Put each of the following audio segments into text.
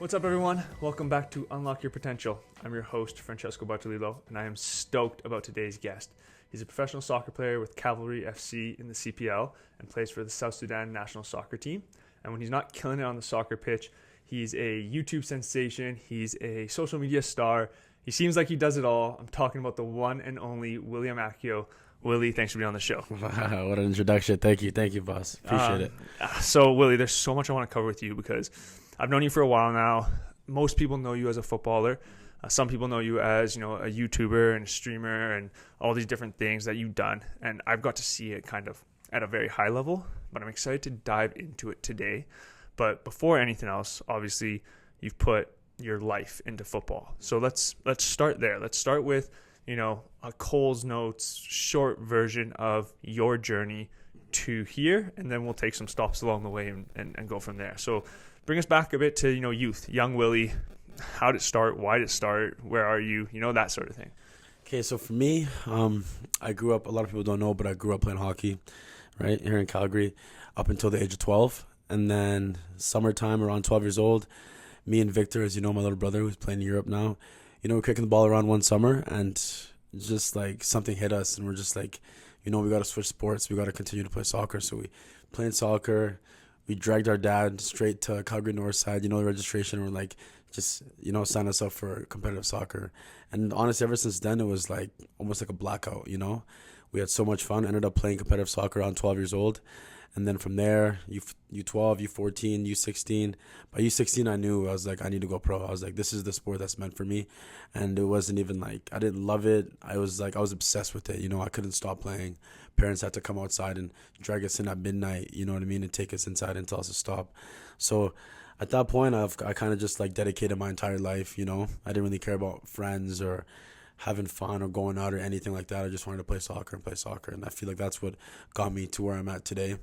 What's up, everyone? Welcome back to Unlock Your Potential. I'm your host, Francesco Bartolillo, and I am stoked about today's guest. He's a professional soccer player with Cavalry FC in the CPL and plays for the South Sudan national soccer team. And when he's not killing it on the soccer pitch, he's a YouTube sensation. He's a social media star. He seems like he does it all. I'm talking about the one and only William Akio. Willie, thanks for being on the show. Wow, what an introduction. Thank you, boss. Appreciate it. So, Willie, there's so much I want to cover with you because I've known you for a while now. Most people know you as a footballer. Some people know you as, a YouTuber and a streamer and all these different things that you've done. And I've got to see it kind of at a very high level, but I'm excited to dive into it today. But before anything else, obviously, you've put your life into football. So let's start there. Let's start with, a Cole's Notes short version of your journey to here, and then we'll take some stops along the way and go from there. So bring us back a bit to, youth, young Willie. How did it start? Why did it start? Where are you? That sort of thing. Okay, so for me, I grew up, a lot of people don't know, but I grew up playing hockey, right, here in Calgary up until the age of 12. And then summertime, around 12 years old, me and Victor, as you know, my little brother who's playing in Europe now, we're kicking the ball around one summer, and just like something hit us, and we're just like, we got to switch sports. We got to continue to play soccer. So we played soccer. We dragged our dad straight to Calgary Northside, the registration. We're like, just, sign us up for competitive soccer. And honestly, ever since then, it was like almost like a blackout, We had so much fun. Ended up playing competitive soccer around 12 years old. And then from there, U12, U14, U16. By U16, I knew, I was like, I need to go pro. I was like, this is the sport that's meant for me. And it wasn't even like, I didn't love it. I was obsessed with it. I couldn't stop playing. Parents had to come outside and drag us in at midnight, and take us inside and tell us to stop. So at that point, I kind of just like dedicated my entire life, I didn't really care about friends or having fun or going out or anything like that. I just wanted to play soccer. And I feel like that's what got me to where I'm at today.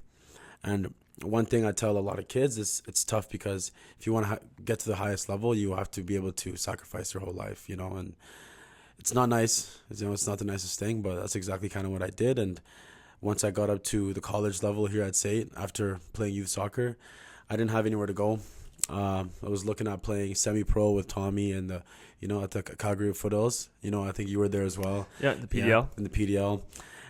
And one thing I tell a lot of kids is it's tough because if you want to get to the highest level, you have to be able to sacrifice your whole life, and it's not nice. It's not the nicest thing, but that's exactly kind of what I did. And once I got up to the college level here at SAIT, after playing youth soccer, I didn't have anywhere to go. I was looking at playing semi-pro with Tommy and at the Calgary Foothills. I think you were there as well. Yeah, the PDL. Yeah, in the PDL.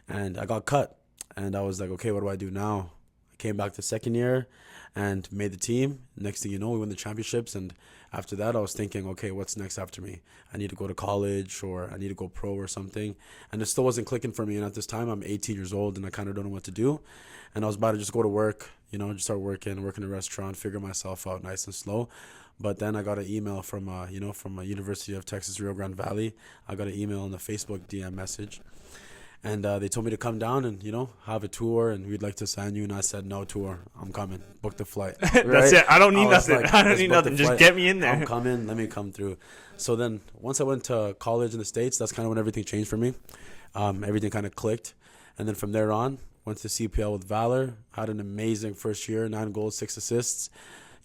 And I got cut. And I was like, okay, what do I do now? I came back the second year and made the team. Next thing you know, we won the championships. And after that, I was thinking, okay, what's next after me? I need to go to college or I need to go pro or something. And it still wasn't clicking for me. And at this time, I'm 18 years old and I kind of don't know what to do. And I was about to just go to work, just start work in a restaurant, figure myself out nice and slow. But then I got an email from University of Texas, Rio Grande Valley. I got an email on the Facebook DM message. And they told me to come down and, have a tour, and we'd like to sign you. And I said, no tour. I'm coming. Book the flight. Right? That's it. I don't need nothing. Like, I don't need nothing. Just get me in there. I'm coming. Let me come through. So then once I went to college in the States, that's kind of when everything changed for me. Everything kind of clicked. And then from there on, went to CPL with Valor. Had an amazing first year, 9 goals, 6 assists.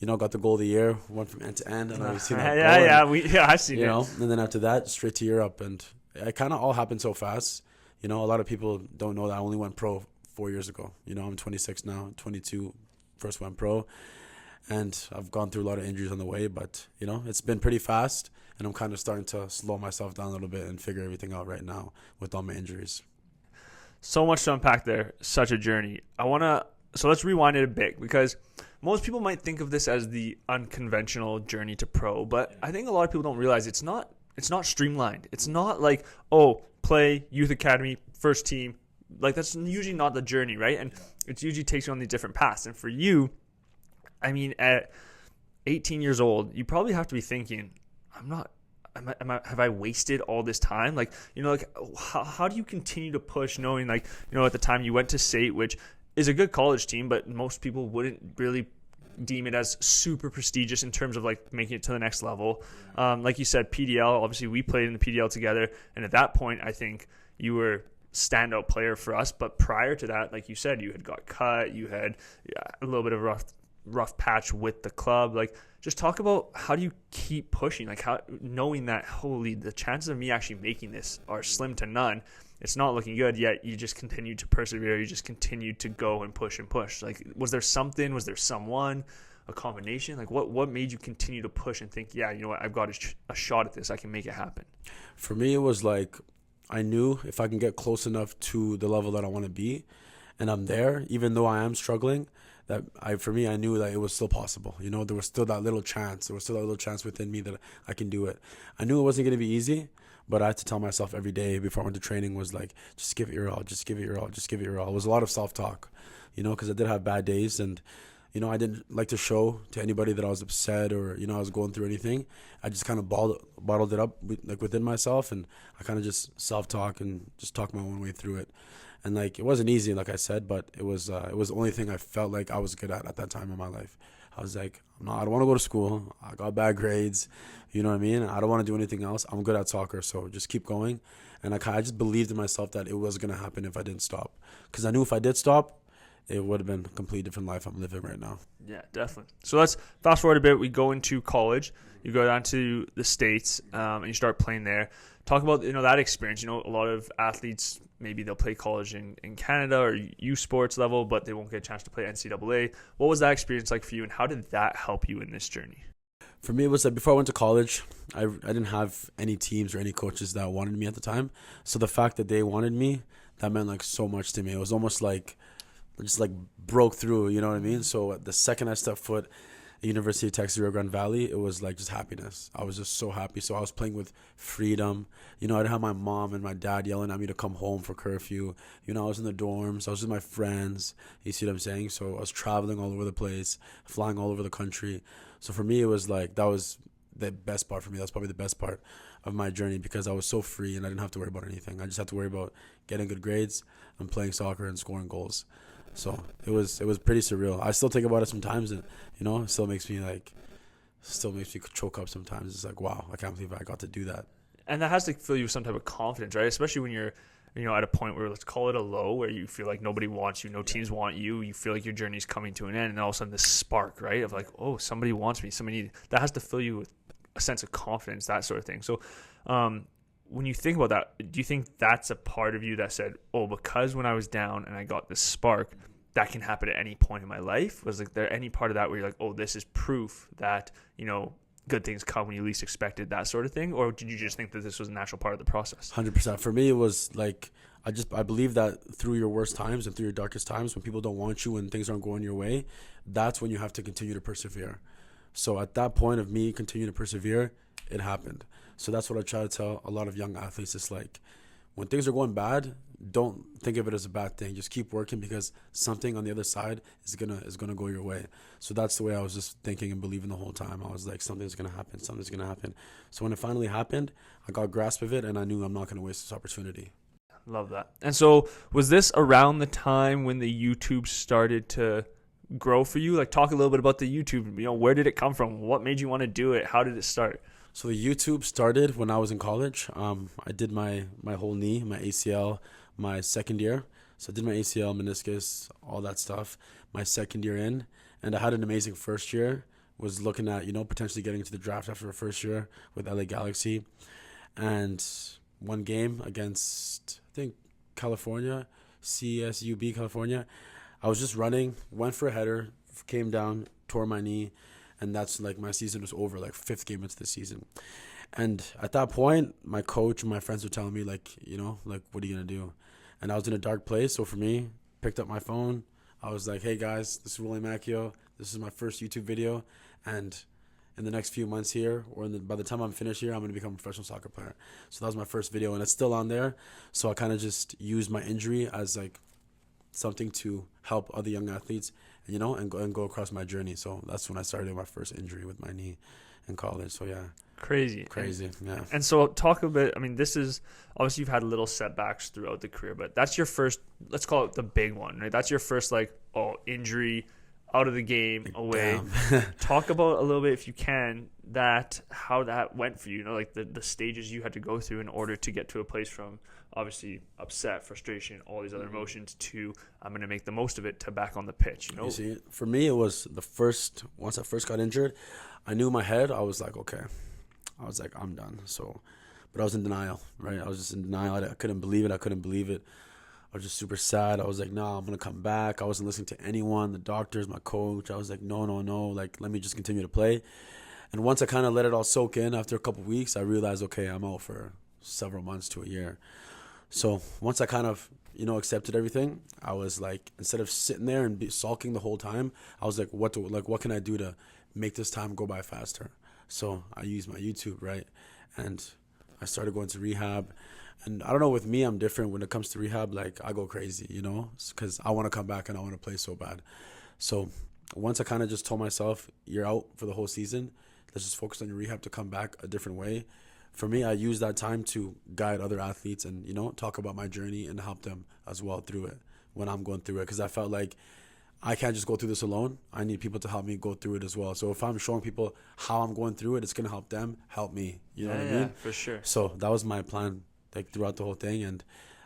Got the goal of the year, went from end to end. And I've seen that I've seen it. And then after that, straight to Europe. And it kind of all happened so fast. A lot of people don't know that I only went pro 4 years ago. I'm 26 now, 22, first went pro. And I've gone through a lot of injuries on the way, but, it's been pretty fast. And I'm kind of starting to slow myself down a little bit and figure everything out right now with all my injuries. So much to unpack there. Such a journey. So let's rewind it a bit because most people might think of this as the unconventional journey to pro, but I think a lot of people don't realize it's not streamlined. It's not like, play, youth academy, first team. Like, that's usually not the journey, right? And it usually takes you on these different paths. And for you, at 18 years old, you probably have to be thinking, have I wasted all this time? Like, how do you continue to push knowing, at the time you went to SAIT, which is a good college team, but most people wouldn't really deem it as super prestigious in terms of making it to the next level. Like you said, PDL, obviously we played in the PDL together. And at that point, I think you were standout player for us. But prior to that, like you said, you had got cut, you had a little bit of a rough patch with the club. Just talk about how do you keep pushing, how knowing that, holy, the chances of me actually making this are slim to none. It's not looking good, yet you just continue to persevere. You just continue to go and push and push. Was there something? Was there someone? a combination? Like what made you continue to push and think, yeah, you know what, I've got a shot at this. I can make it happen. For me, it was like I knew if I can get close enough to the level that I want to be, and I'm there, even though I am struggling, for me, I knew that it was still possible. You know, there was still that little chance. There was still that little chance within me that I can do it. I knew it wasn't going to be easy, but I had to tell myself every day before I went to training was like, just give it your all, just give it your all, just give it your all. It was a lot of self-talk, you know, because I did have bad days, and you know, I didn't like to show to anybody that I was upset or, you know, I was going through anything. I just kind of bottled it up within myself, and I kind of just self-talk and just talk my own way through it. And like, it wasn't easy, like I said, but it was the only thing I felt like I was good at that time in my life. I was like, no, I don't want to go to school. I got bad grades. You know what I mean? I don't want to do anything else. I'm good at soccer, so just keep going. And I just believed in myself that it was going to happen if I didn't stop. Because I knew if I did stop, it would have been a completely different life I'm living right now. Yeah, definitely. So let's fast forward a bit. We go into college. You go down to the States, and you start playing there. Talk about, you know, that experience. You know, a lot of athletes, maybe they'll play college in Canada or youth sports level, but they won't get a chance to play NCAA. What was that experience like for you, and how did that help you in this journey? For me, it was like before I went to college, I didn't have any teams or any coaches that wanted me at the time. So the fact that they wanted me, that meant like so much to me. It was almost like just like broke through, you know what I mean? So the second I stepped foot at University of Texas Rio Grande Valley, it was like just happiness. I was just so happy. So I was playing with freedom. You know, I didn't have my mom and my dad yelling at me to come home for curfew. You know, I was in the dorms. I was with my friends. You see what I'm saying? So I was traveling all over the place, flying all over the country. So for me, it was like, that was the best part for me. That's probably the best part of my journey, because I was so free and I didn't have to worry about anything. I just had to worry about getting good grades and playing soccer and scoring goals. So it was pretty surreal. I still think about it sometimes, and you know, it still makes me choke up sometimes. It's like, wow, I can't believe I got to do that. And that has to fill you with some type of confidence, right? Especially when you're, you know, at a point where, let's call it a low, where you feel like nobody wants you, no teams want you, you feel like your journey's coming to an end, and all of a sudden this spark, right, of like, oh, somebody wants me, that has to fill you with a sense of confidence, that sort of thing. So when you think about that, do you think that's a part of you that said, oh, because when I was down and I got this spark, that can happen at any point in my life? Was like there any part of that where you're like, oh, this is proof that, you know, good things come when you least expected, that sort of thing? Or did you just think that this was a natural part of the process? 100%. For me, it was like, I believe that through your worst times and through your darkest times, when people don't want you, when things aren't going your way, that's when you have to continue to persevere. So at that point of me continuing to persevere, it happened. So that's what I try to tell a lot of young athletes. It's like, when things are going bad, don't think of it as a bad thing. Just keep working, because something on the other side is gonna go your way. So that's the way I was just thinking and believing the whole time. I was like, something's gonna happen. So when it finally happened, I got grasp of it, and I knew I'm not gonna waste this opportunity. Love that. And so was this around the time when the YouTube started to grow for you? Like, talk a little bit about the YouTube. You know, where did it come from? What made you want to do it? How did it start? So the YouTube started when I was in college. I did my whole knee, my ACL, my second year. So I did my ACL, meniscus, all that stuff, my second year in. And I had an amazing first year. Was looking at, you know, potentially getting into the draft after a first year with LA Galaxy. And one game against, I think, California, CSUB, California. I was just running, went for a header, came down, tore my knee. And that's like, my season was over, like 5th game into the season. And at that point, my coach and my friends were telling me, like, you know, like, what are you going to do? And I was in a dark place. So for me, picked up my phone. I was like, hey guys, this is William Akio. This is my first YouTube video. And in the next few months here, or by the time I'm finished here, I'm going to become a professional soccer player. So that was my first video, and it's still on there. So I kind of just used my injury as like something to help other young athletes, you know, and go across my journey. So that's when I started my first injury with my knee in college. So yeah. Crazy. Yeah. And so talk a bit, I mean, this is, obviously you've had little setbacks throughout the career, but that's your first, let's call it the big one, right? That's your first, like, injury, out of the game, away. Talk about a little bit, if you can, how that went for you, you know, like the stages you had to go through in order to get to a place from obviously upset, frustration, all these other emotions, to I'm going to make the most of it, to back on the pitch, you know? You see, for me, it was once I first got injured, I knew in my head, I was like, okay. I was like, I'm done. So, but I was in denial, right? I was just in denial. I couldn't believe it. I was just super sad. I was like, nah, I'm going to come back. I wasn't listening to anyone, the doctors, my coach. I was like, no. Like, let me just continue to play. And once I kind of let it all soak in after a couple of weeks, I realized, okay, I'm out for several months to a year. So once I kind of, accepted everything, I was like, instead of sitting there and sulking the whole time, I was like, what can I do to make this time go by faster? So I used my YouTube, right? And I started going to rehab. And I don't know, with me, I'm different when it comes to rehab. Like, I go crazy, because I want to come back and I want to play so bad. So once I kind of just told myself, you're out for the whole season, let's just focus on your rehab to come back a different way. For me, I use that time to guide other athletes and, talk about my journey and help them as well through it when I'm going through it. Because I felt like I can't just go through this alone. I need people to help me go through it as well. So if I'm showing people how I'm going through it, it's going to help them help me. You know what I mean? Yeah, for sure. So that was my plan, like, throughout the whole thing. And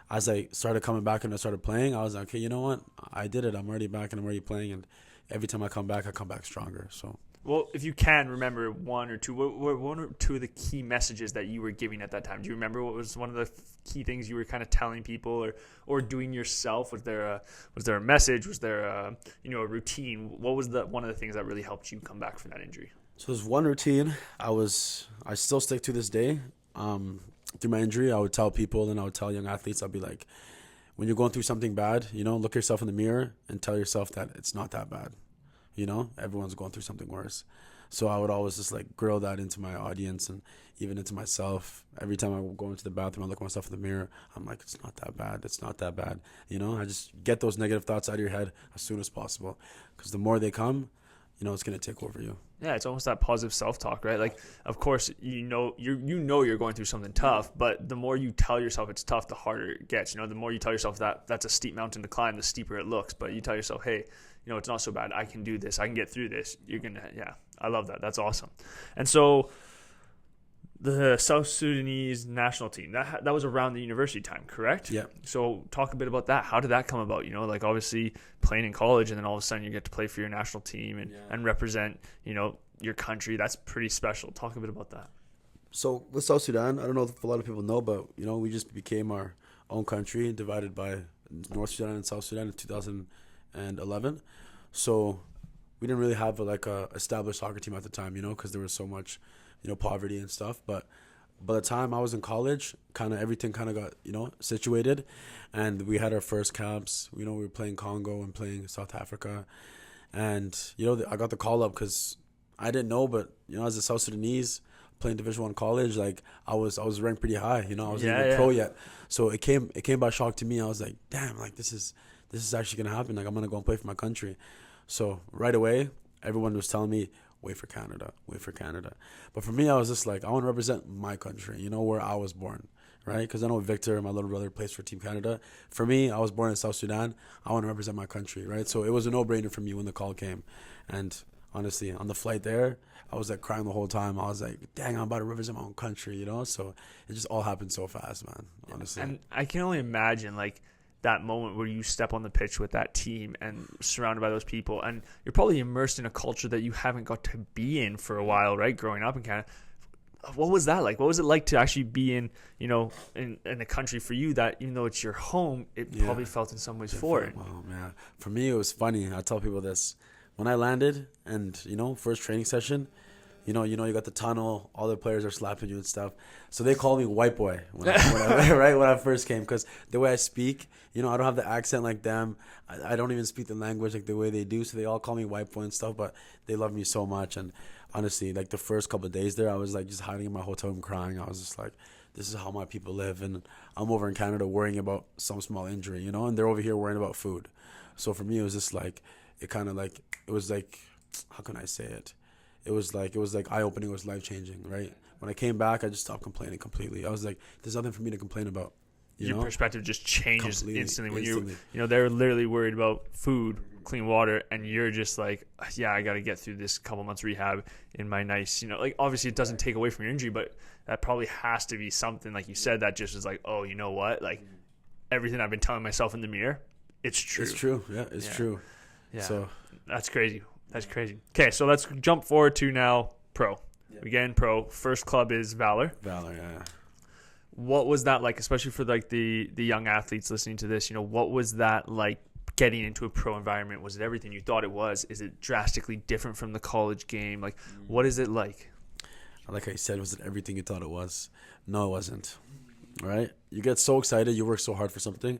as I started coming back and I started playing, I was like, okay, you know what? I did it. I'm already back and I'm already playing. And every time I come back stronger. So. Well, if you can remember one or two of the key messages that you were giving at that time? Do you remember what was one of the key things you were kind of telling people or doing yourself? Was there a message? Was there a routine? What was one of the things that really helped you come back from that injury? So there's one routine I still stick to this day. Through my injury, I would tell people and I would tell young athletes, I'd be like, when you're going through something bad, look yourself in the mirror and tell yourself that it's not that bad. Everyone's going through something worse. So I would always just like grill that into my audience and even into myself. Every time I go into the bathroom, I look at myself in the mirror. I'm like, it's not that bad. It's not that bad. I just get those negative thoughts out of your head as soon as possible. Because the more they come, it's going to take over you. Yeah, it's almost that positive self-talk, right? Like, of course, you're going through something tough, but the more you tell yourself it's tough, the harder it gets. The more you tell yourself that that's a steep mountain to climb, the steeper it looks. But you tell yourself, hey, it's not so bad. I can do this. I can get through this. I love that. That's awesome. And so the South Sudanese national team, that was around the university time, correct? Yeah. So talk a bit about that. How did that come about? Like obviously playing in college and then all of a sudden you get to play for your national team and represent, your country. That's pretty special. Talk a bit about that. So with South Sudan, I don't know if a lot of people know, but, we just became our own country divided by North Sudan and South Sudan in 2011. So we didn't really have a established soccer team at the time, because there was so much, poverty and stuff. But by the time I was in college, everything got, situated, and we had our first camps. We were playing Congo and playing South Africa, and I got the call up because I didn't know, but as a South Sudanese playing Division I college, like I was ranked pretty high. I wasn't even pro yet, so it came by shock to me. I was like, damn, like this is actually gonna happen. Like I'm gonna go and play for my country. So right away, everyone was telling me, wait for Canada. But for me, I was just like, I want to represent my country, where I was born, right? Because I know Victor, my little brother, plays for Team Canada. For me, I was born in South Sudan. I want to represent my country, right? So it was a no-brainer for me when the call came. And honestly, on the flight there, I was like crying the whole time. I was like, dang, I'm about to represent my own country, So it just all happened so fast, man, honestly. And I can only imagine, like, that moment where you step on the pitch with that team and surrounded by those people, and you're probably immersed in a culture that you haven't got to be in for a while, right? Growing up in Canada. What was that like? What was it like to actually be in a country for you that, even though it's your home, it probably felt in some ways foreign? Oh, man. For me, it was funny. I tell people this. When I landed and, first training session, you got the tunnel, all the players are slapping you and stuff. So they call me white boy when I first came, because the way I speak, I don't have the accent like them. I don't even speak the language like the way they do. So they all call me white boy and stuff, but they love me so much. And honestly, like the first couple of days there, I was like just hiding in my hotel room crying. I was just like, this is how my people live. And I'm over in Canada worrying about some small injury, and they're over here worrying about food. So for me, it was just like, it was like, how can I say it? It was like eye-opening. It was life-changing, right? When I came back, I just stopped complaining completely. I was like, there's nothing for me to complain about. Your perspective just changes Completely, instantly when instantly. they're literally worried about food, clean water, and you're just like, yeah, I got to get through this couple months rehab in my nice, like obviously it doesn't take away from your injury, but that probably has to be something, like you said, that just is like, oh, you know what? Like everything I've been telling myself in the mirror, it's true. It's true. Yeah, it's true. Yeah. So that's crazy. That's crazy. Okay, so let's jump forward to now pro. Again, pro. First club is Valor. Yeah. What was that like, especially for like the young athletes listening to this? What was that like getting into a pro environment? Was it everything you thought it was? Is it drastically different from the college game? Like, what is it like? Like I said, was it everything you thought it was? No, it wasn't. Right? You get so excited, you work so hard for something.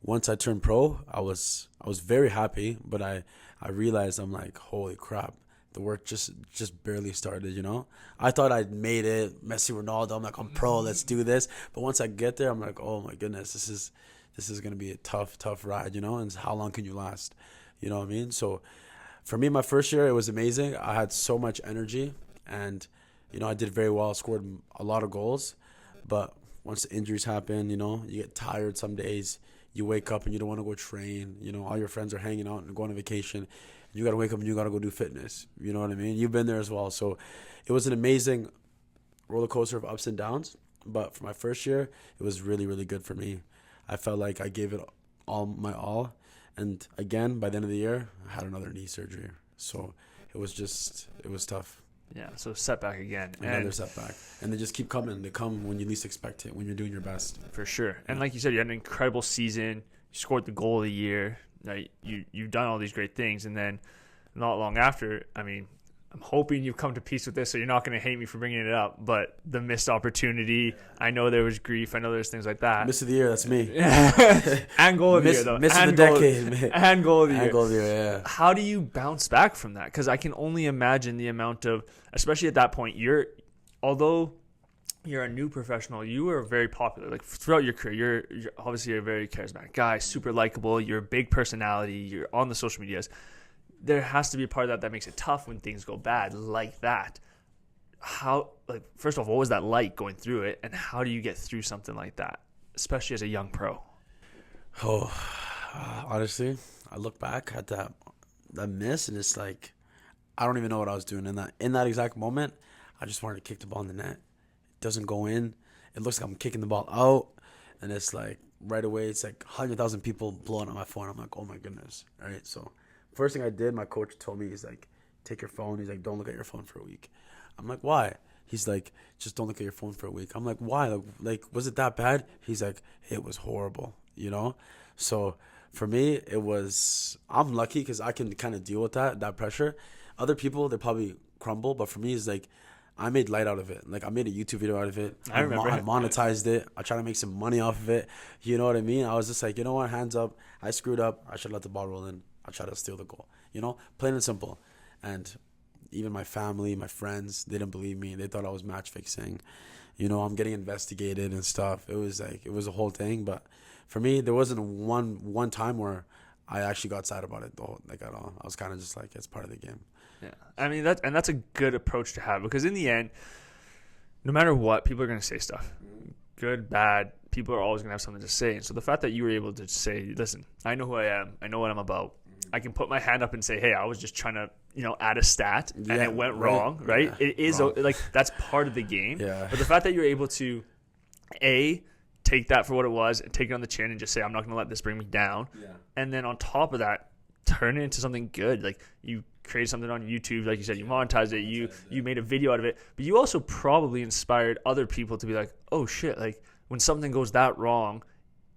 Once I turned pro, I was very happy, but I realized, I'm like, holy crap, the work just barely started, I thought I'd made it, Messi, Ronaldo, I'm like, I'm pro, let's do this. But once I get there, I'm like, oh my goodness, this is going to be a tough ride, and how long can you last? You know what I mean? So for me, my first year, it was amazing. I had so much energy, and, I did very well, scored a lot of goals. But once the injuries happen, you get tired some days. You wake up and you don't want to go train. All your friends are hanging out and going on vacation. You got to wake up and you got to go do fitness. You know what I mean? You've been there as well. So it was an amazing roller coaster of ups and downs. But for my first year, it was really, really good for me. I felt like I gave it all my all. And again, by the end of the year, I had another knee surgery. So it was tough. Yeah, so setback again. Another setback. And they just keep coming. They come when you least expect it, when you're doing your best. For sure. And like you said, you had an incredible season. You scored the goal of the year. You've done all these great things. And then not long after, I'm hoping you've come to peace with this, so you're not going to hate me for bringing it up. But the missed opportunity, I know there was grief. I know there's things like that. Miss of the year, that's me. And goal of the year, though. Miss of the decade. And goal of the year. And goal of the year, yeah. How do you bounce back from that? Because I can only imagine the amount of, especially at that point, although you're a new professional, you were very popular. Like throughout your career, you're obviously a very charismatic guy, super likable. You're a big personality. You're on the social medias. There has to be a part of that makes it tough when things go bad like that. First of all, what was that like going through it, and how do you get through something like that, especially as a young pro? Oh, honestly, I look back at that miss, and it's like, I don't even know what I was doing in that exact moment. I just wanted to kick the ball in the net. It doesn't go in. It looks like I'm kicking the ball out, and it's like right away, it's like 100,000 people blowing on my phone. I'm like, oh my goodness. All right, so first thing I did, my coach told me, he's like, take your phone. He's like, don't look at your phone for a week. I'm like, why? He's like, just don't look at your phone for a week. I'm like, why? Like, was it that bad? He's like, it was horrible, So for me, I'm lucky because I can kind of deal with that pressure. Other people, they probably crumble. But for me, it's like, I made light out of it. Like, I made a YouTube video out of it. I remember. I monetized it. I tried to make some money off of it. You know what I mean? I was just like, you know what? Hands up. I screwed up. I should let the ball roll in. I try to steal the goal, plain and simple. And even my family, my friends, they didn't believe me. They thought I was match fixing. I'm getting investigated and stuff. It was a whole thing. But for me, there wasn't one time where I actually got sad about it at all. I was kind of just like, it's part of the game. Yeah, that's a good approach to have, because in the end, no matter what, people are going to say stuff, good, bad. People are always going to have something to say. And so the fact that you were able to say, listen, I know who I am. I know what I'm about. I can put my hand up and say, hey, I was just trying to, add a stat and it went wrong, right? Yeah, it is wrong. Like, that's part of the game. Yeah. But the fact that you're able to, take that for what it was and take it on the chin and just say, I'm not going to let this bring me down. Yeah. And then on top of that, turn it into something good. Like, you created something on YouTube, like you said, you monetized it, you made a video out of it, but you also probably inspired other people to be like, oh shit, like when something goes that wrong,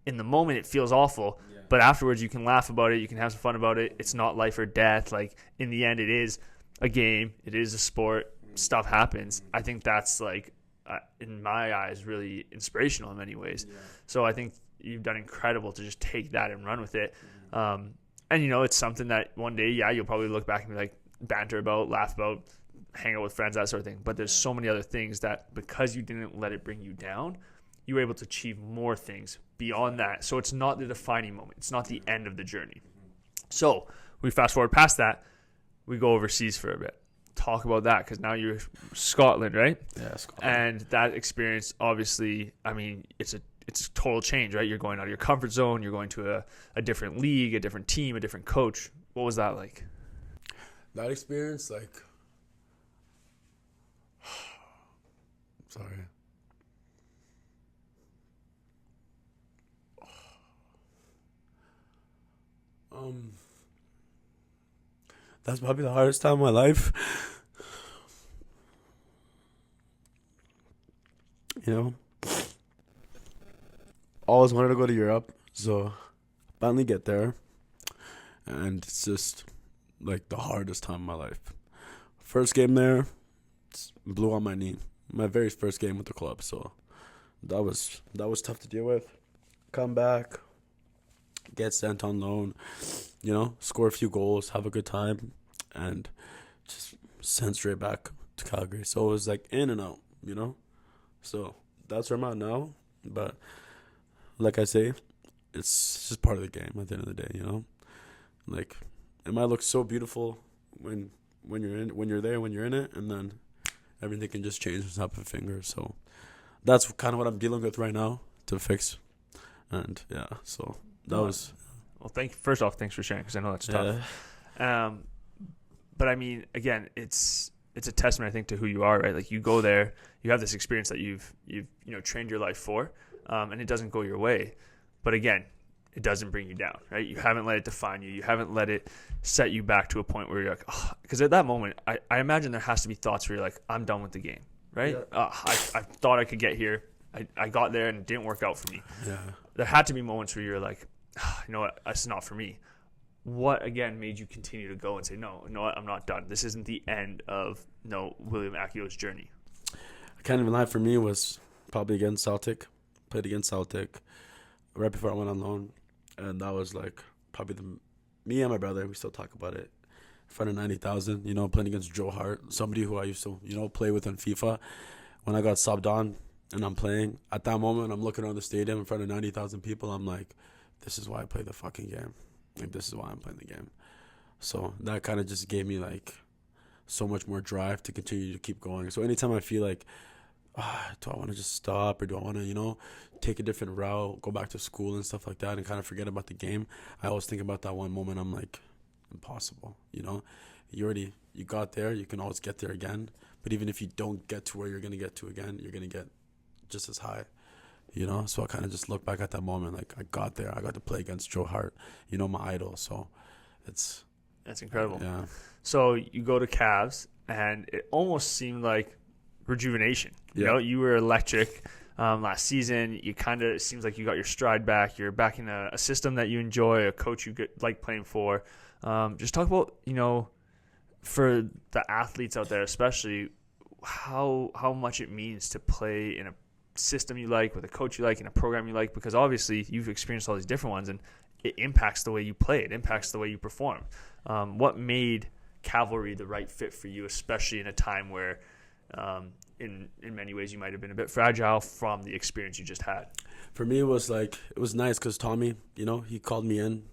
in the moment it feels awful, but afterwards you can laugh about it, you can have some fun about it. It's not life or death. Like, in the end, it is a game, it is a sport, stuff happens. I think that's like, in my eyes, really inspirational in many ways. So I think you've done incredible to just take that and run with it. And, it's something that one day, you'll probably look back and be like, banter about, laugh about, hang out with friends, that sort of thing. But there's so many other things that, because you didn't let it bring you down, you were able to achieve more things beyond that. So it's not the defining moment. It's not the end of the journey. So we fast forward past that. We go overseas for a bit. Talk about that, because now you're Scotland, right? Yeah, Scotland. And that experience, obviously, it's a total change, right? You're going out of your comfort zone. You're going to a different league, a different team, a different coach. What was that like? That experience, sorry. That's probably the hardest time of my life. always wanted to go to Europe, so finally get there, and it's just like the hardest time of my life. First game there, blew on my knee. My very first game with the club, so that was tough to deal with. Come back, get sent on loan, score a few goals, have a good time, and just sent straight back to Calgary. So it was like in and out, So that's where I'm at now. But like I say, it's just part of the game at the end of the day, Like, it might look so beautiful when you're in it, and then everything can just change with the snap of a finger. So that's kind of what I'm dealing with right now to fix. And yeah, so that was. Well, first off, thanks for sharing, because I know that's tough. But I mean, again, it's a testament, I think, to who you are, right? Like, you go there, you have this experience that you've trained your life for, and it doesn't go your way. But again, it doesn't bring you down, right? You haven't let it define you. You haven't let it set you back to a point where you're like, because at that moment, I imagine there has to be thoughts where you're like, I'm done with the game, right? Yeah. I thought I could get here. I got there and it didn't work out for me. Yeah. There had to be moments where you're like, you know what, that's not for me. What, again, made you continue to go and say, no, you know what, I'm not done. This isn't the end of William Akio's journey. I can't even lie, for me, was probably against Celtic. Played against Celtic right before I went on loan. And that was like probably me and my brother, we still talk about it, in front of 90,000, playing against Joe Hart, somebody who I used to, play with on FIFA. When I got subbed on and I'm playing, at that moment, I'm looking around the stadium in front of 90,000 people. I'm like, this is why I play the fucking game. Like, this is why I'm playing the game. So that kind of just gave me like so much more drive to continue to keep going. So anytime I feel like, do I want to just stop, or do I want to, take a different route, go back to school and stuff like that, and kind of forget about the game, I always think about that one moment. I'm like, impossible, You got there, you can always get there again. But even if you don't get to where you're going to get to again, you're going to get just as high, So I kind of just look back at that moment, like, I got there. I got to play against Joe Hart, my idol. So that's incredible. Yeah. So you go to Cavs, and it almost seemed like rejuvenation. You were electric last season. You kind of, it seems like you got your stride back. You're back in a system that you enjoy, a coach you like playing for. Just talk about, for the athletes out there, especially how much it means to play in a system you like, with a coach you like, in a program you like, because obviously you've experienced all these different ones, and it impacts the way you play. It impacts the way you perform. What made Cavalry the right fit for you, especially in a time where in many ways you might have been a bit fragile from the experience you just had? For me, it was nice because Tommy, he called me in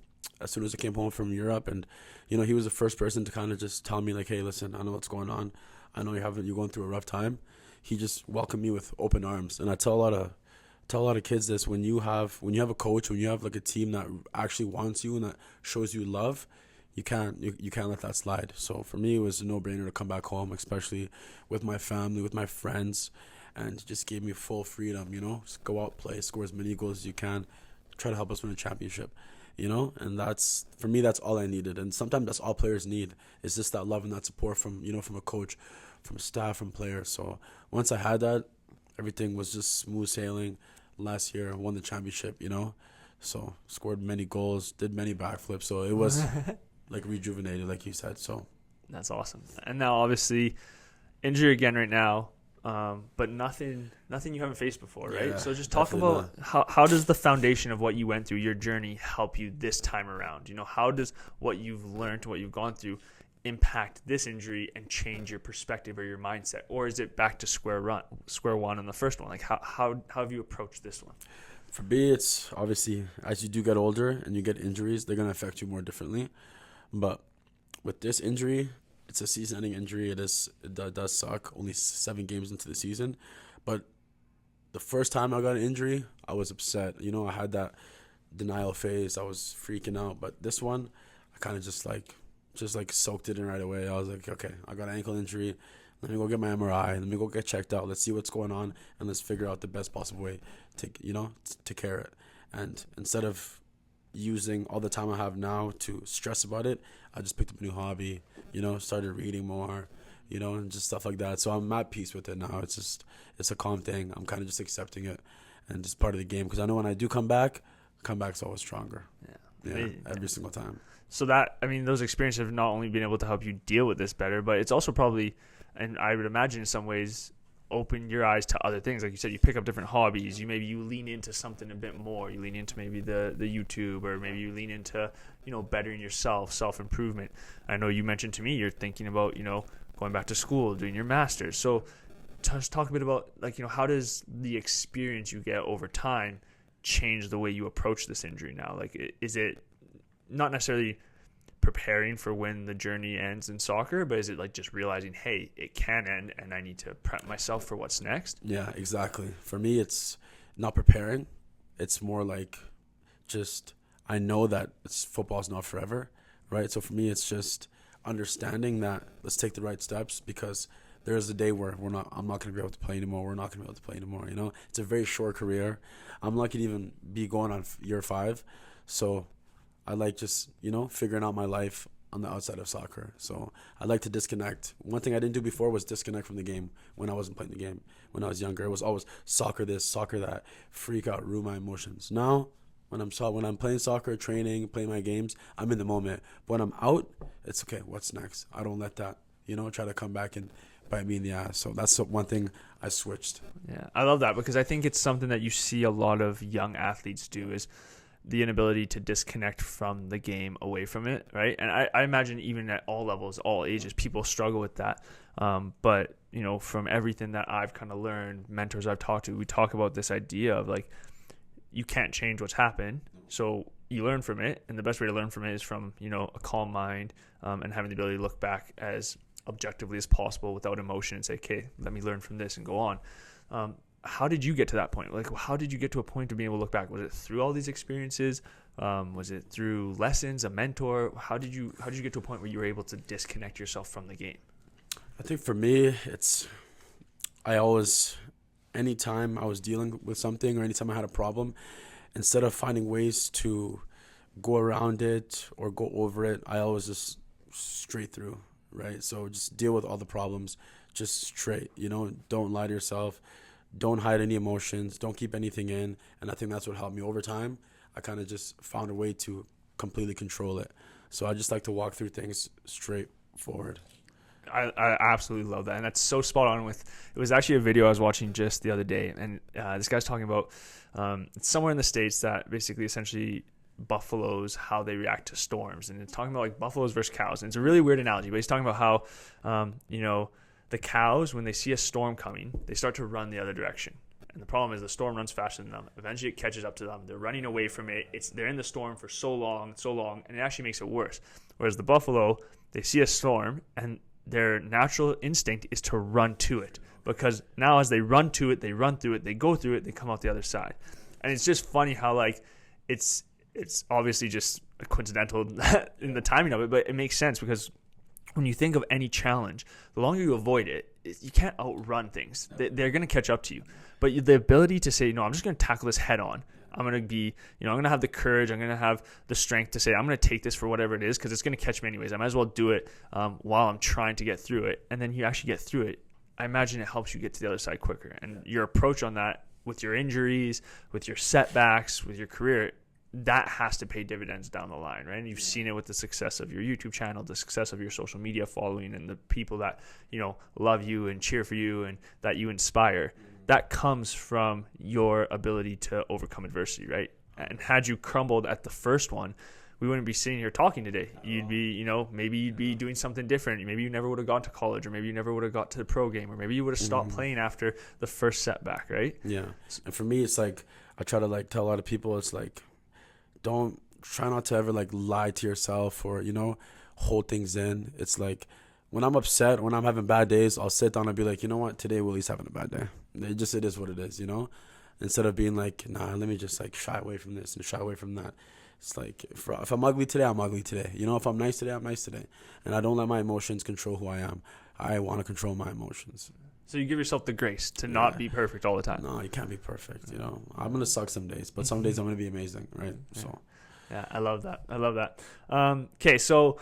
as soon as I came home from Europe, and he was the first person to kind of just tell me, like, hey, listen, I know what's going on. I know you're going through a rough time. He just welcomed me with open arms, and I tell a lot of kids this: when you have a coach, when you have like a team that actually wants you and that shows you love, you can't let that slide. So for me, it was a no-brainer to come back home, especially with my family, with my friends, and just gave me full freedom, just go out, play, score as many goals as you can, try to help us win a championship, and that's, for me, that's all I needed. And sometimes that's all players need, is just that love and that support from a coach, from staff, from players. So once I had that, everything was just smooth sailing. Last year, won the championship, so scored many goals, did many backflips. So it was like rejuvenated, like you said. So that's awesome. And now, obviously, injury again right now, but nothing you haven't faced before, right? Yeah, so just talk about how does the foundation of what you went through, your journey, help you this time around? How does what you've learned, what you've gone through, impact this injury and change your perspective or your mindset? Or is it back to square one on the first one? Like, how have you approached this one? For me, it's obviously, as you do get older and you get injuries, they're going to affect you more differently. But with this injury, it's a season-ending injury. It does suck. Only 7 games into the season. But the first time I got an injury, I was upset. I had that denial phase. I was freaking out. But this one, I kind of just soaked it in right away. I was like, okay, I got an ankle injury. Let me go get my MRI. Let me go get checked out. Let's see what's going on, and let's figure out the best possible way to care it. And instead of using all the time I have now to stress about it, I just picked up a new hobby. Started reading more. And just stuff like that. So I'm at peace with it now. It's a calm thing. I'm kind of just accepting it, and just part of the game. Because I know when I do comeback's always stronger. Yeah, every single time. So that, I mean, those experiences have not only been able to help you deal with this better, but it's also probably, and I would imagine in some ways, open your eyes to other things. Like you said, you pick up different hobbies. You lean into something a bit more. You lean into maybe the YouTube, or maybe you lean into, bettering yourself, self-improvement. I know you mentioned to me you're thinking about, going back to school, doing your master's. So just talk a bit about, like, how does the experience you get over time change the way you approach this injury now? Like, is it not necessarily preparing for when the journey ends in soccer, but is it like just realizing, hey, it can end and I need to prep myself for what's next? Yeah, exactly. For me, it's not preparing. It's more like just, I know that football's not forever, right? So for me, it's just understanding that let's take the right steps, because there's a day where I'm not going to be able to play anymore. We're not going to be able to play anymore. It's a very short career. I'm lucky to even be going on year 5. So I like just, figuring out my life on the outside of soccer. So I like to disconnect. One thing I didn't do before was disconnect from the game when I wasn't playing the game. When I was younger, it was always soccer this, soccer that, freak out, ruin my emotions. Now, when I'm playing soccer, training, playing my games, I'm in the moment. But when I'm out, it's okay, what's next? I don't let that, try to come back and bite me in the ass. So that's one thing I switched. Yeah, I love that, because I think it's something that you see a lot of young athletes do, is the inability to disconnect from the game, away from it, right? And I imagine even at all levels, all ages, people struggle with that. But, from everything that I've kind of learned, mentors I've talked to, we talk about this idea of, like, you can't change what's happened, so you learn from it. And the best way to learn from it is from, a calm mind, and having the ability to look back as objectively as possible without emotion and say, okay, let me learn from this and go on. How did you get to that point? Like, how did you get to a point of being able to look back? Was it through all these experiences? Was it through lessons, a mentor? How did you get to a point where you were able to disconnect yourself from the game? I think for me, anytime I was dealing with something or anytime I had a problem, instead of finding ways to go around it or go over it, I always just straight through, right? So just deal with all the problems, just straight, don't lie to yourself. Don't hide any emotions. Don't keep anything in. And I think that's what helped me over time. I kind of just found a way to completely control it. So I just like to walk through things straightforward. I absolutely love that. And that's so spot on with, it was actually a video I was watching just the other day. And this guy's talking about it's somewhere in the States that basically essentially buffaloes, how they react to storms. And it's talking about like buffaloes versus cows. And it's a really weird analogy, but he's talking about how, the cows, when they see a storm coming, they start to run the other direction. And the problem is the storm runs faster than them. Eventually it catches up to them. They're running away from it. They're in the storm for so long, and it actually makes it worse. Whereas the buffalo, they see a storm, and their natural instinct is to run to it. Because now as they run to it, they run through it, they go through it, they come out the other side. And it's just funny how, like, it's obviously just coincidental in the timing of it, but it makes sense, because when you think of any challenge, the longer you avoid it, you can't outrun things. They're going to catch up to you. But the ability to say, no, I'm just going to tackle this head on. I'm going to be, I'm going to have the courage. I'm going to have the strength to say, I'm going to take this for whatever it is, because it's going to catch me anyways. I might as well do it while I'm trying to get through it. And then you actually get through it. I imagine it helps you get to the other side quicker. And your approach on that, with your injuries, with your setbacks, with your career, that has to pay dividends down the line, right? And you've seen it with the success of your YouTube channel, the success of your social media following, and the people that, love you and cheer for you and that you inspire. That comes from your ability to overcome adversity, right? And had you crumbled at the first one, we wouldn't be sitting here talking today. You'd be, maybe you'd be doing something different. Maybe you never would have gone to college, or maybe you never would have got to the pro game, or maybe you would have stopped playing after the first setback, right? Yeah. And for me, it's like, I try to tell a lot of people, it's like, try not to ever lie to yourself or, hold things in. It's like, when I'm upset, when I'm having bad days, I'll sit down and be like, you know what, today Willie's having a bad day. It is what it is, instead of being like, nah, let me just shy away from this and shy away from that. It's like, if I'm ugly today, I'm ugly today. If I'm nice today, I'm nice today. And I don't let my emotions control who I am. I want to control my emotions. So you give yourself the grace to not be perfect all the time. No, you can't be perfect. I'm going to suck some days, but some days I'm going to be amazing, right? So, yeah, I love that. Okay, so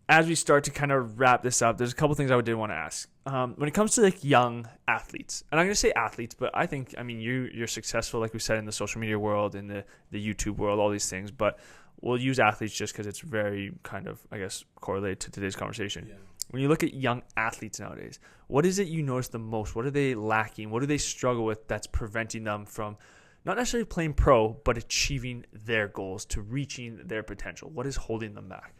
as we start to kind of wrap this up, there's a couple things I did want to ask. When it comes to like young athletes, and I'm going to say athletes, but I mean, you're successful, like we said, in the social media world, in the YouTube world, all these things, but we'll use athletes just because it's very kind of, I guess, correlated to today's conversation. Yeah. When you look at young athletes nowadays, what is it you notice the most? What are they lacking? What do they struggle with that's preventing them from not necessarily playing pro, but achieving their goals, to reaching their potential? What is holding them back?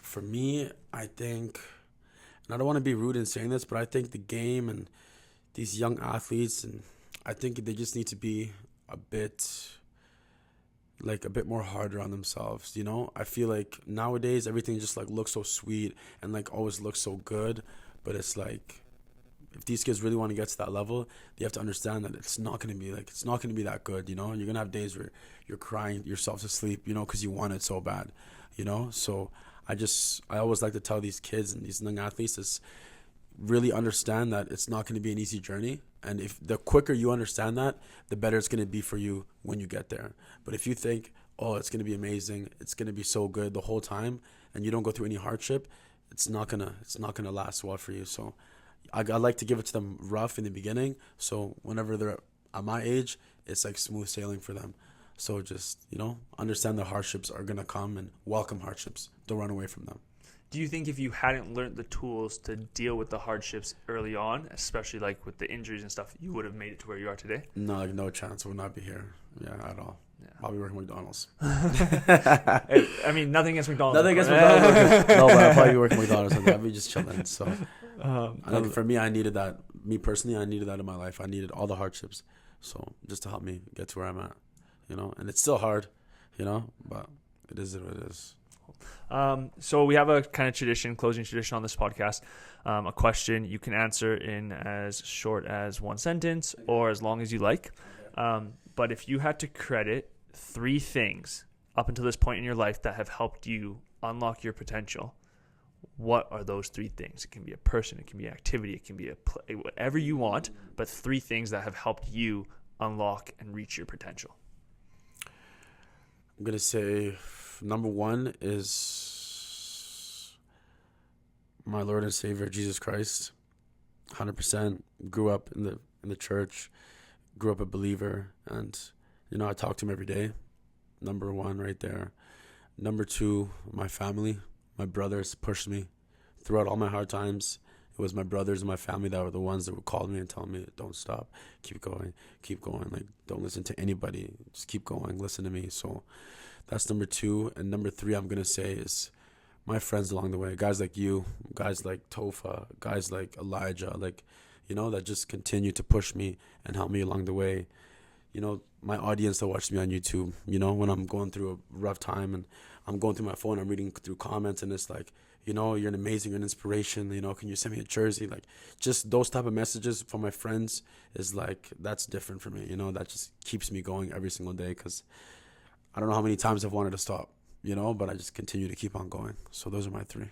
For me, I think, and I don't want to be rude in saying this, but I think the game and these young athletes, and I think they just need to be a bit more harder on themselves, you know? I feel like nowadays everything just like looks so sweet and like always looks so good, but it's like, if these kids really want to get to that level, they have to understand that it's not going to be that good, you know? You're going to have days where you're crying yourself to sleep, you know, because you want it so bad, you know? So I always like to tell these kids and these young athletes is really understand that it's not going to be an easy journey. And if the quicker you understand that, the better it's going to be for you when you get there. But if you think, oh, it's going to be amazing, it's going to be so good the whole time, and you don't go through any hardship, it's not gonna last well for you. So I like to give it to them rough in the beginning. So whenever they're at my age, it's like smooth sailing for them. So just, you know, understand the hardships are going to come and welcome hardships. Don't run away from them. Do you think if you hadn't learned the tools to deal with the hardships early on, especially like with the injuries and stuff, you would have made it to where you are today? No, like no chance. I would not be here. Yeah, at all. Yeah. I'll be working McDonald's. I mean, nothing against McDonald's. Nothing against McDonald's. No, but I'll probably be working McDonald's. I'll be just chilling. So, for me, I needed that. Me personally, I needed that in my life. I needed all the hardships. So just to help me get to where I'm at, you know. And it's still hard, you know, but it is what it is. So we have a kind of closing tradition on this podcast. A question you can answer in as short as one sentence or as long as you like. But if you had to credit 3 things up until this point in your life that have helped you unlock your potential, what are those 3 things? It can be a person, it can be an activity, it can be a play, whatever you want, but 3 things that have helped you unlock and reach your potential. I'm going to say number 1 is my Lord and Savior, Jesus Christ. 100%. Grew up in the church, grew up a believer, and, you know, I talk to him every day. Number 1 right there. Number 2, my family. My brothers pushed me throughout all my hard times. It was my brothers and my family that were the ones that would call me and tell me, don't stop, keep going. Like, don't listen to anybody. Just keep going, listen to me. So that's number 2. And number 3, I'm going to say, is my friends along the way. Guys like you, guys like Tofa, guys like Elijah, like, you know, that just continue to push me and help me along the way. You know, my audience that watches me on YouTube, you know, when I'm going through a rough time and I'm going through my phone, I'm reading through comments, and it's like, you know, you're you're an inspiration, you know, can you send me a jersey? Like, just those type of messages from my friends is like, that's different for me, you know, that just keeps me going every single day, because I don't know how many times I've wanted to stop, you know, but I just continue to keep on going. So those are my 3.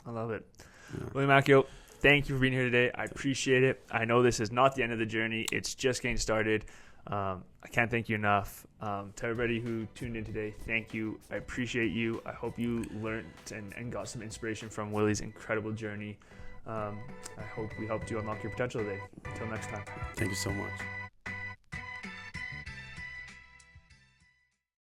I love it. Yeah. William Akio, thank you for being here today. I appreciate it. I know this is not the end of the journey. It's just getting started. I can't thank you enough. To everybody who tuned in today, thank you. I appreciate you. I hope you learned and got some inspiration from Willie's incredible journey. I hope we helped you unlock your potential today. Until next time. Thank you so much.